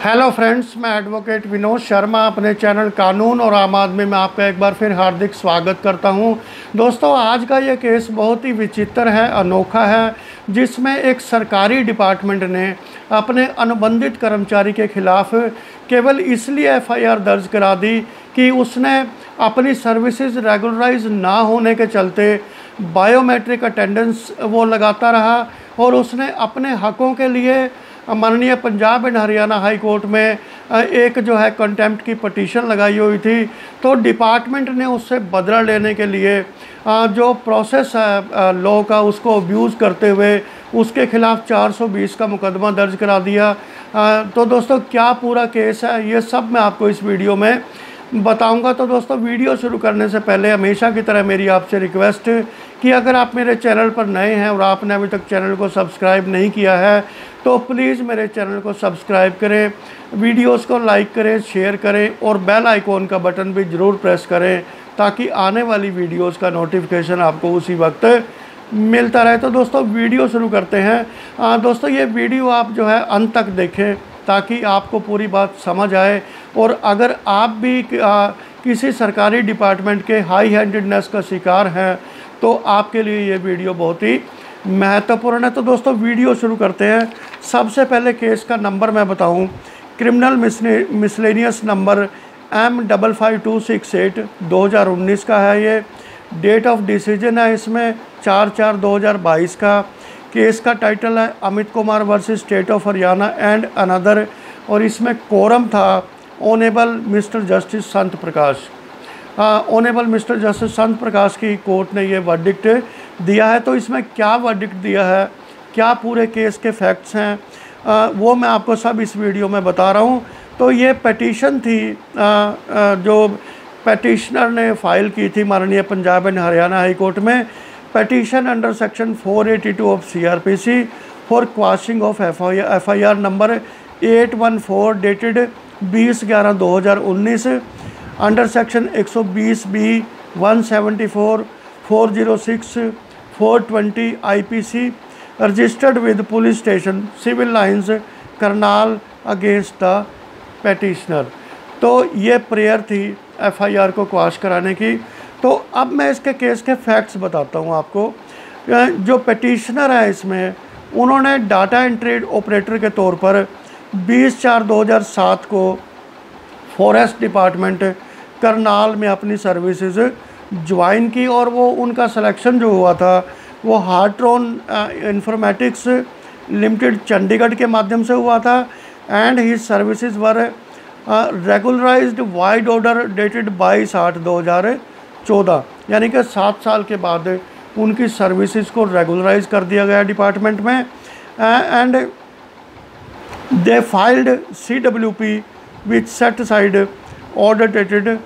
Hello friends, मैं advocate Vinod Sharma अपने channel कानून और आम आदमी में आपका एक बार फिर हार्दिक स्वागत करता हूं। दोस्तों, आज का ये केस बहुत ही विचित्र है, अनोखा है, जिसमें एक सरकारी डिपार्टमेंट ने अपने अनुबंधित कर्मचारी के खिलाफ केवल इसलिए एफआईआर दर्ज करा दी कि उसने अपनी सर्विसेज रेगुलराइज ना होने के चलते बायोमेट्रिक अटेंडेंस वो लगाता रहा और उसने अपने हकों के लिए माननीय Punjab and Haryana high court में एक जो है कंटेम्प्ट की पटिशन लगाई हुई थी। तो डिपार्टमेंट ने उससे बदला लेने के लिए जो प्रोसेस है लॉ का, उसको अब्यूज़ करते हुए उसके खिलाफ 420 का मुकदमा दर्ज करा दिया। तो दोस्तों, क्या पूरा केस है ये सब मैं आपको इस वीडियो में बताऊंगा। तो दोस्तों, वीडियो शुरू करने से पहले हमेशा की तरह मेरी आपसे रिक्वेस्ट कि अगर आप मेरे चैनल पर नए हैं और आपने अभी तक चैनल को सब्सक्राइब नहीं किया है तो प्लीज़ मेरे चैनल को सब्सक्राइब करें, वीडियोस को लाइक करें, शेयर करें और बेल आइकॉन का बटन भी ज़रूर प्रेस करें ताकि आने वाली वीडियोस का नोटिफिकेशन आपको उसी वक्त मिलता रहे। तो दोस्तों, वीडियो शुरू करते हैं। दोस्तों, ये वीडियो आप जो है अंत तक देखें ताकि आपको पूरी बात समझ आए। और अगर आप भी किसी सरकारी डिपार्टमेंट के हाई हैंडेडनेस का शिकार हैं तो आपके लिए ये वीडियो बहुत ही महत्वपूर्ण है। तो दोस्तों, वीडियो शुरू करते हैं। सबसे पहले केस का नंबर मैं बताऊं, क्रिमिनल मिसलेनियस नंबर M55268 2019 का है। ये डेट ऑफ डिसीजन है इसमें 4/4/2022 का। केस का टाइटल है Amit Kumar versus state of Haryana and another, और इसमें कोरम था ऑनेबल मिस्टर जस्टिस संत प्रकाश। ऑनेबल मिस्टर जस्टिस संत प्रकाश की कोर्ट ने ये वर्डिक्ट दिया है। तो इसमें क्या वर्डिक्ट दिया है, क्या पूरे केस के फैक्ट्स हैं, वो मैं आपको सब इस वीडियो में बता रहा हूँ। तो ये पिटीशन थी जो पिटिशनर ने फाइल की थी माननीय Punjab and Haryana high court में। Petition under section 482 of CRPC for quashing of FIR number 814 dated 20/11/2019 under section 120B 174 406 420 IPC registered with police station civil lines Karnal against the petitioner. तो ये प्रेयर थी FIR को quash कराने की। तो अब मैं इसके केस के फैक्ट्स बताता हूँ आपको। जो पिटिशनर है इसमें, उन्होंने डाटा एंट्री ऑपरेटर के तौर पर 20/4/2007 को फॉरेस्ट डिपार्टमेंट करनाल में अपनी सर्विसेज ज्वाइन की और वो उनका सिलेक्शन जो हुआ था वो हार्ट्रॉन इंफॉर्मेटिक्स लिमिटेड चंडीगढ़ के माध्यम से हुआ था। And he services were regularised vide order dated 22/8/2014, यानी कि 7 साल के बाद उनकी सर्विसेज को रेगुलराइज कर दिया गया डिपार्टमेंट में। And they filed CWP with set side order dated.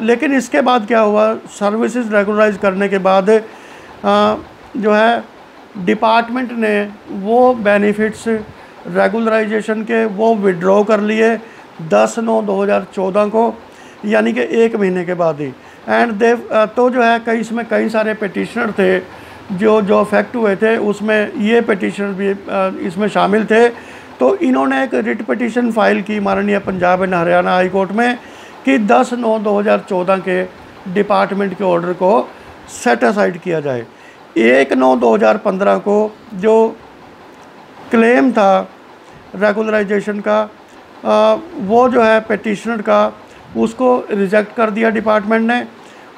लेकिन इसके बाद क्या हुआ, सर्विसेज रेगुलराइज करने के बाद जो है डिपार्टमेंट ने वो बेनिफिट्स रेगुलराइजेशन के वो विड्रॉ कर लिए 10/9/2014 को, यानी कि 1 महीने के बाद ही। एंड दे तो जो है इसमें कई सारे पिटिशनर थे जो अफेक्ट हुए थे, उसमें ये पिटिशनर भी इसमें शामिल थे। तो इन्होंने एक रिट पिटिशन फाइल की माननीय Punjab and Haryana high court में कि 10/9/2014 के डिपार्टमेंट के ऑर्डर को सेट असाइड किया जाए। 1/9/2015 को जो क्लेम था रेगुलराइजेशन का वो जो है पिटिशनर का, उसको रिजेक्ट कर दिया डिपार्टमेंट ने।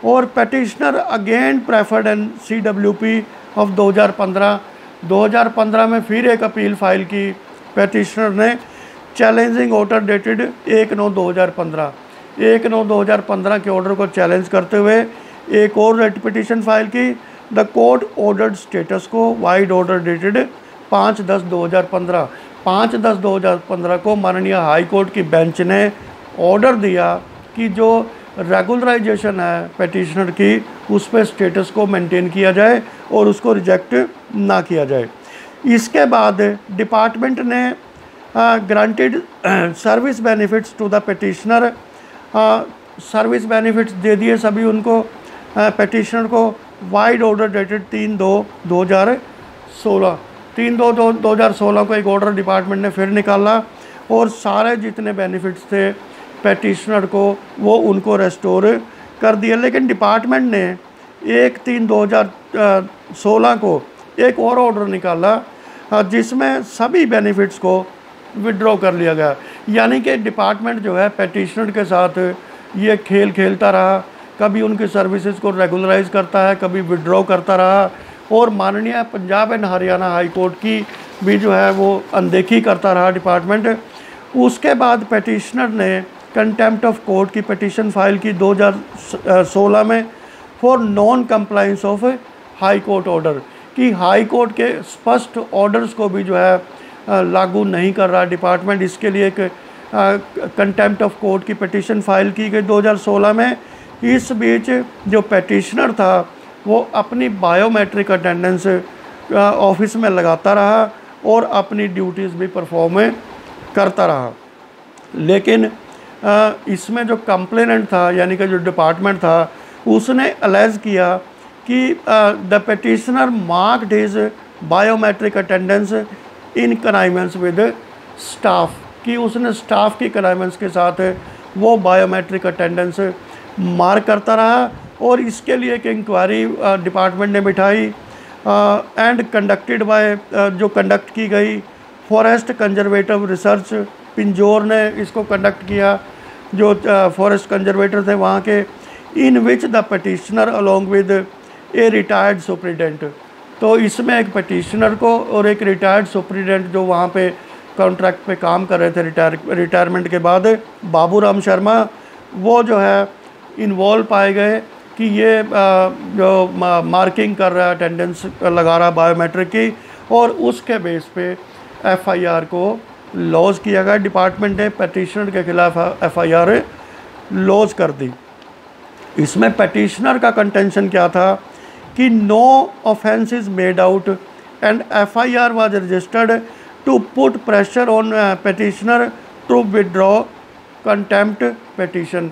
और petitioner again preferred an CWP of 2015 में फिर एक अपील फाइल की पिटिशनर ने चैलेंजिंग ऑर्डर डेटेड 1/9/2015 के ऑर्डर को चैलेंज करते हुए एक और रेट पिटिशन फाइल की। The court ordered status quo vide order dated 5/10/2015 5/10/2015 को माननीय हाई कोर्ट की बेंच ने ऑर्डर दिया कि जो रेगुलराइजेशन है पिटिशनर की, उस पर स्टेटस को मेंटेन किया जाए और उसको रिजेक्ट ना किया जाए। इसके बाद डिपार्टमेंट ने granted service benefits to the petitioner. Service benefits दे दिए सभी उनको पिटिशनर को। वाइड ऑर्डर डेटेड 3/2/2016 3/2/2016 को एक ऑर्डर डिपार्टमेंट ने फिर निकाला और सारे जितने बेनिफिट्स थे पेटिशनर को वो उनको रेस्टोर कर दिया। लेकिन डिपार्टमेंट ने 1/3/2016 को एक और ऑर्डर निकाला जिसमें सभी बेनिफिट्स को विड्रॉ कर लिया गया। यानी कि डिपार्टमेंट जो है पेटिशनर के साथ ये खेल खेलता रहा, कभी उनकी सर्विसेज को रेगुलराइज करता है, कभी विड्रॉ करता रहा, और माननीय Punjab and Haryana high court की भी जो है वो अनदेखी करता रहा डिपार्टमेंट। उसके बाद पेटिशनर ने कंटेम्प्ट ऑफ कोर्ट की पिटीशन फाइल की 2016 में for non compliance of high court order, कि हाई कोर्ट के स्पष्ट ऑर्डर्स को भी जो है लागू नहीं कर रहा डिपार्टमेंट। इसके लिए एक कंटेम्प्ट ऑफ कोर्ट की पिटीशन फाइल की गई 2016 में। इस बीच जो पेटिशनर था वो अपनी बायोमेट्रिक अटेंडेंस ऑफिस में लगाता रहा और अपनी ड्यूटीज़ भी परफॉर्म करता रहा। लेकिन इसमें जो कंप्लेनेंट था यानी कि जो डिपार्टमेंट था उसने अलेज किया कि the petitioner marked his biometric attendance in connivance with staff, कि उसने स्टाफ की कनाइमेंस के साथ वो बायोमेट्रिक अटेंडेंस मार्क करता रहा। और इसके लिए एक इंक्वायरी डिपार्टमेंट ने बिठाई एंड कंडक्टेड बाय जो कंडक्ट की गई फॉरेस्ट कंजर्वेटिव रिसर्च पिंजौर ने इसको कंडक्ट किया, जो फॉरेस्ट कंजर्वेटर थे वहाँ के, in which the petitioner along with a retired superintendent. तो इसमें एक पटिशनर को और एक रिटायर्ड सुप्रिटेंडेंट जो वहाँ पे कॉन्ट्रैक्ट पे काम कर रहे थे रिटायरमेंट के बाद, बाबूराम शर्मा, वो जो है इन्वॉल्व पाए गए कि ये जो मार्किंग कर रहा है, अटेंडेंस लगा रहा है बायोमेट्रिक की, और उसके बेस पे एफआईआर को लॉज किया गया। डिपार्टमेंट ने पेटिशनर के खिलाफ एफआईआर लॉज कर दी। इसमें पेटिशनर का कंटेंशन क्या था कि no offence is made out and FIR was registered to put pressure on petitioner to withdraw contempt petition.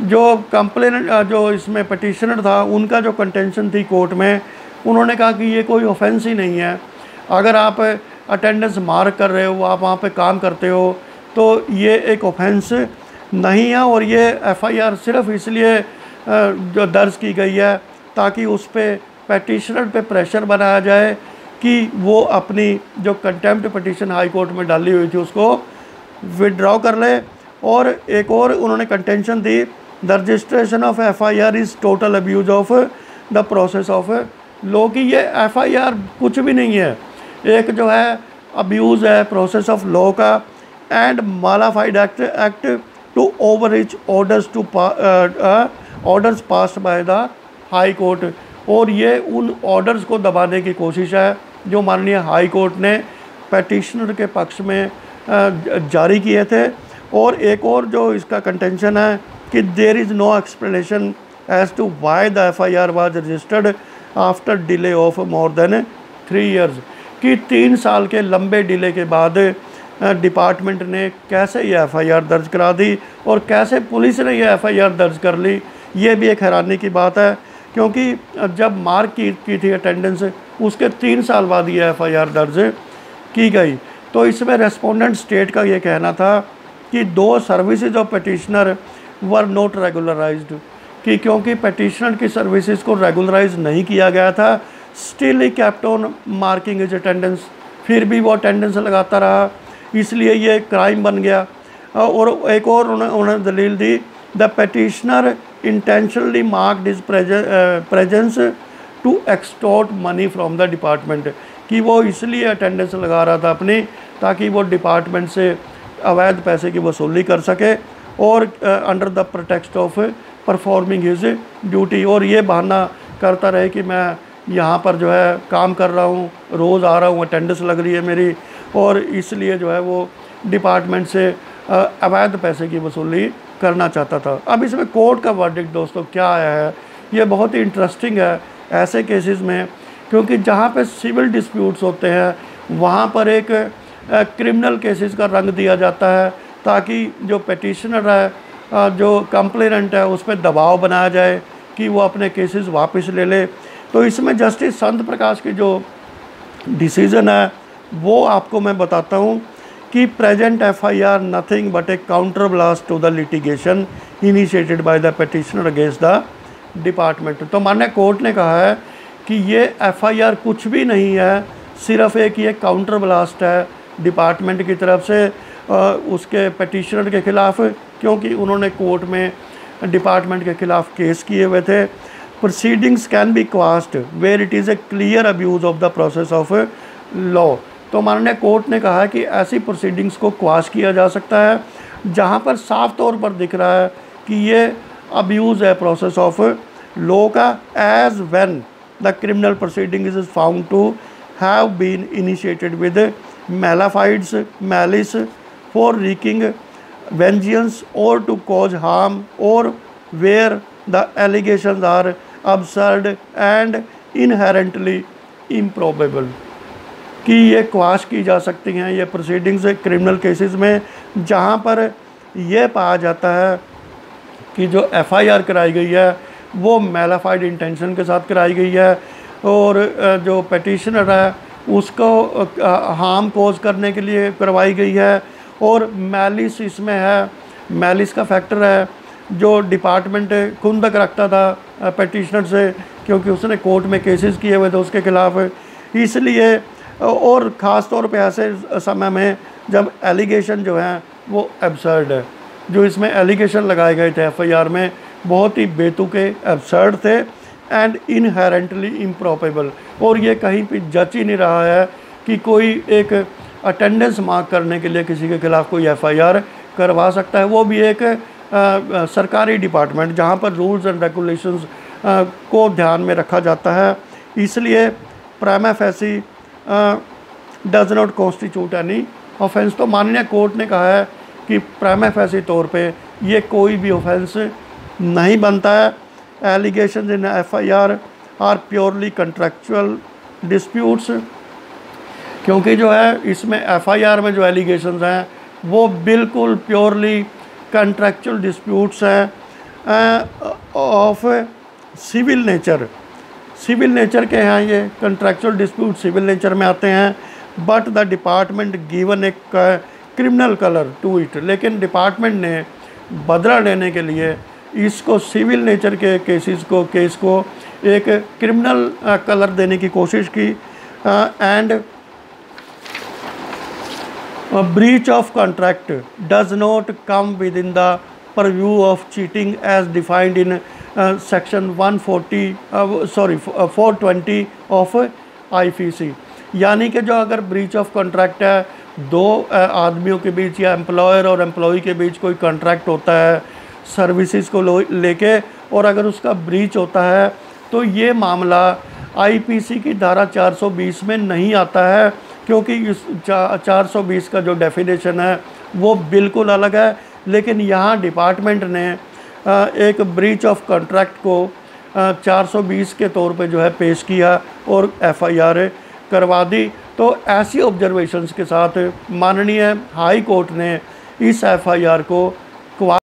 जो कंप्लेनेंट जो इसमें पिटिशनर था उनका जो कंटेंशन थी कोर्ट में, उन्होंने कहा कि ये कोई ऑफेंस ही नहीं है, अगर आप अटेंडेंस मार्क कर रहे हो, आप वहाँ पे काम करते हो, तो ये एक ऑफेंस नहीं है। और ये एफआईआर सिर्फ इसलिए जो दर्ज की गई है ताकि उस पर पेटिशनर पे प्रेशर बनाया जाए कि वो अपनी जो कंटेम्प्ट पिटीशन हाई कोर्ट में डाली हुई थी उसको विड्रॉ कर ले। और एक और उन्होंने contention the, the registration of FIR is total abuse of the process of law, कि ये एफआईआर कुछ भी नहीं है, एक जो है अब्यूज़ है प्रोसेस ऑफ लॉ का, and mala fide act to overreach orders to orders passed by the high court. और ये उन ऑर्डर्स को दबाने की कोशिश है जो माननीय हाई कोर्ट ने पेटिशनर के पक्ष में जारी किए थे। और एक और जो इसका कंटेंशन है कि there is no explanation as to why the FIR was registered after delay of more than 3 years, कि 3 साल के लंबे डिले के बाद डिपार्टमेंट ने कैसे ये एफआईआर दर्ज करा दी और कैसे पुलिस ने ये एफआईआर दर्ज कर ली। ये भी एक हैरानी की बात है, क्योंकि जब मार्क की थी अटेंडेंस उसके 3 साल बाद ये एफआईआर दर्ज की गई। तो इसमें रेस्पोंडेंट स्टेट का ये कहना था कि 2 services of petitioner were not regularised, कि क्योंकि पिटिशनर की सर्विसेज को रेगुलराइज नहीं किया गया था, still he kept on marking his attendance, फिर भी वो अटेंडेंस लगाता रहा, इसलिए ये क्राइम बन गया। और एक और उन्होंने दलील दी, the petitioner intentionally marked his presence to extort money from the department, कि वो इसलिए अटेंडेंस लगा रहा था अपनी ताकि वो डिपार्टमेंट से अवैध पैसे की वसूली कर सके, और under the pretext of performing his duty, और ये बहाना करता रहे कि मैं यहाँ पर जो है काम कर रहा हूँ, रोज़ आ रहा हूँ, अटेंडेंस लग रही है मेरी, और इसलिए जो है वो डिपार्टमेंट से अवैध पैसे की वसूली करना चाहता था। अब इसमें कोर्ट का वर्डिक्ट दोस्तों क्या आया है, ये बहुत ही इंटरेस्टिंग है ऐसे केसेस में, क्योंकि जहाँ पे सिविल डिस्प्यूट्स होते हैं वहाँ पर एक क्रिमिनल केसेस का रंग दिया जाता है ताकि जो पिटिशनर है, जो कंप्लेनेंट है, उस पर दबाव बनाया जाए कि वो अपने केसेस वापस ले ले। तो इसमें जस्टिस संत प्रकाश की जो डिसीज़न है वो आपको मैं बताता हूँ कि present FIR nothing but a counter blast to the litigation initiated by the petitioner against the department. तो माननीय कोर्ट ने कहा है कि ये एफआईआर कुछ भी नहीं है, सिर्फ एक ये काउंटर ब्लास्ट है डिपार्टमेंट की तरफ से उसके पिटिशनर के ख़िलाफ़, क्योंकि उन्होंने कोर्ट में डिपार्टमेंट के ख़िलाफ़ केस किए हुए थे। Proceedings can be quashed where it is a clear abuse of the process of law. तो माननीय कोर्ट ने कहा है कि ऐसी प्रोसीडिंग्स को क्वाश किया जा सकता है जहां पर साफ तौर पर दिख रहा है कि ये अब्यूज़ है प्रोसेस ऑफ लॉ का, as when the criminal proceeding is found to have been initiated with malafides malice for wreaking vengeance और टू कॉज हार्म और where the allegations are absurd and inherently improbable, कि ये quash की जा सकती हैं ये प्रोसीडिंग्स क्रिमिनल केसेस में जहां पर यह पाया जाता है कि जो एफआईआर कराई गई है वो मैलाफाइड इंटेंशन के साथ कराई गई है और जो पिटिशनर है उसको हार्म कोज करने के लिए करवाई गई है, और मैलिस इसमें है, मैलिस का फैक्टर है जो डिपार्टमेंट खुंदक रखता था पिटिशनर से, क्योंकि उसने कोर्ट में केसेस किए हुए थे उसके ख़िलाफ़, इसलिए और ख़ास तौर पे ऐसे समय में जब एलिगेशन जो हैं वो एब्सर्ड है, जो इसमें एलिगेशन लगाए गए थे एफआईआर में बहुत ही बेतुके एब्सर्ड थे एंड इनहेरेंटली इम्प्रॉबेबल, और ये कहीं पे जच ही नहीं रहा है कि कोई एक अटेंडेंस मार्क करने के लिए किसी के ख़िलाफ़ कोई एफआईआर करवा सकता है, वो भी एक सरकारी डिपार्टमेंट जहाँ पर रूल्स एंड रेगुलेशंस को ध्यान में रखा जाता है। इसलिए prima facie does not constitute any offence. तो माननीय कोर्ट ने कहा है कि प्राइमा फेसी तौर पे ये कोई भी ऑफेंस नहीं बनता है। Allegation in FIR are purely contractual disputes, क्योंकि जो है इसमें एफआईआर में जो एलिगेशंस हैं वो बिल्कुल प्योरली कंट्रैक्चुअल डिस्प्यूट्स हैं of civil nature, civil nature के हैं ये कंट्रैक्चुअल डिस्प्यूट सिविल नेचर में आते हैं, बट द डिपार्टमेंट गिवन एक क्रिमिनल कलर टू इट, लेकिन डिपार्टमेंट ने बदला लेने के लिए इसको सिविल नेचर के केस को एक क्रिमिनल कलर देने की कोशिश की and breach of contract does not come within the purview of cheating as defined in section 420 of IPC। यानी कि जो अगर ब्रीच ऑफ कॉन्ट्रैक्ट है, दो आदमियों के बीच या एम्प्लॉयर और एम्प्लॉई के बीच कोई कॉन्ट्रैक्ट होता है सर्विसेज को लेके, और अगर उसका ब्रीच होता है तो ये मामला IPC की धारा 420 में नहीं आता है, क्योंकि इस 420 का जो डेफिनेशन है वो बिल्कुल अलग है। लेकिन यहाँ डिपार्टमेंट ने एक ब्रीच ऑफ कॉन्ट्रैक्ट को 420 के तौर पे जो है पेश किया और एफआईआर करवा दी। तो ऐसी ऑब्जर्वेशंस के साथ माननीय हाई कोर्ट ने इस एफआईआर को